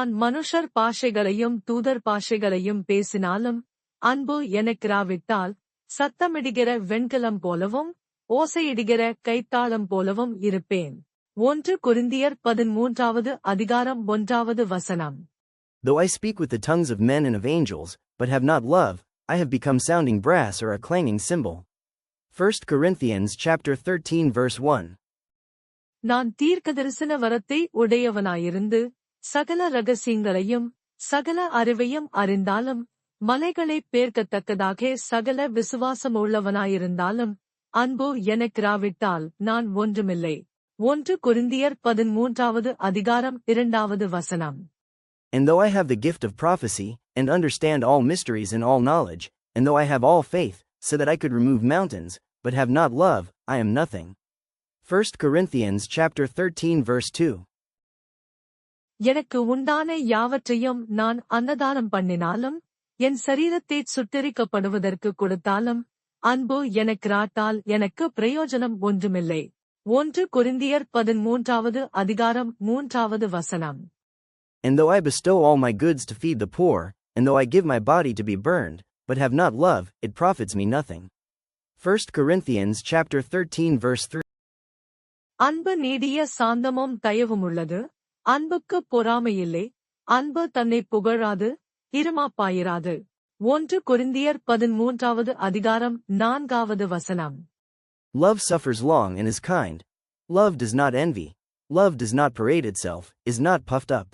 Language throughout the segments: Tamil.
நான் மனுஷர் பாஷைகளையும் தூதர் பாஷைகளையும் பேசினாலும் அன்பு எனக்கிராவிட்டால் சத்தமிடுகிற வெண்கலம் போலவும் ஓசையிடுகிற கைத்தாளம் போலவும் இருப்பேன். 1 கொரிந்தியர் 13வது அதிகாரம் 1வது வசனம். Though I speak with the tongues of men and of angels, but have not love, I have become sounding brass or a clanging cymbal. 1 Corinthians chapter 13 verse 1. நான் தீர்க்கதரிசன வரத்தை உடையவனாயிருந்து சகல ரகசியங்களையும் சகல அறிவையும் அறிந்தாலும் மலைகளைப் பேர்க்கத்தக்கதாக சகல விசுவாசமுள்ளவனாயிருந்தாலும் அன்பு எனக்கிராவிட்டால் நான் ஒன்றுமில்லை. 1 கொரிந்தியர் 13வது அதிகாரம் 2வது வசனம். And though I have the gift of prophecy, and understand all mysteries and all knowledge, and though I have all faith, so that I could remove mountains, but have not love, I am nothing. 1 Corinthians chapter 13 verse 2. எனக்கு உண்டான யாவற்றையும் நான் அன்னதானம் பண்ணினாலும் என் சரீரத்தைச் சுட்டெரிக்கப்படுவதற்கு கொடுத்தாலும் அன்பு எனக்கிராட்டால் எனக்கு பிரயோஜனம் ஒன்றுமில்லை. 1 கொரிந்தியர் 13வது அதிகாரம் 3வது வசனம். And though I bestow all my goods to feed the poor, and though I give my body to be burned, but have not love, it profits me nothing. 1 Corinthians chapter 13 verse 3. அன்பு நீடிய சாந்தமும் தயவுமுள்ளது. அன்புக்கு பொறாமையில்லை. அன்பு தன்னை புகழாது இருமாப்பாயிராது. 1 கொரிந்தியர் 13வது அதிகாரம் 4வது வசனம். Love suffers long and is kind. Love does not envy. Love does not parade itself, is not puffed up.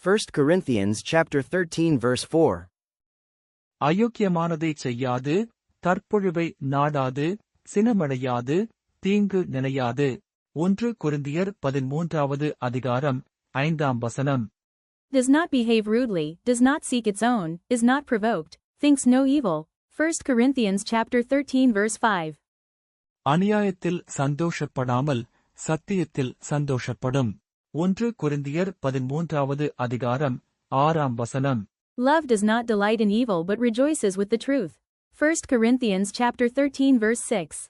1 Corinthians chapter 13 verse 4. அயோக்கியமானதைச் செய்யாது, தற்பொழுவை நாடாது, சினமடையாது, தீங்கு நினையாது. 1 கொரிந்தியர் 13வது அதிகாரம் 5ஆம் வசனம். Does not behave rudely, does not seek its own, is not provoked, thinks no evil. 1 Corinthians chapter 13 verse 5. அநியாயத்தில் சந்தோஷப்படாமல் சத்தியத்தில் சந்தோஷப்படும். 1 கொரிந்தியர் 13வது அதிகாரம் 6ஆம் வசனம். Love does not delight in evil but rejoices with the truth. 1 Corinthians chapter 13 verse 6.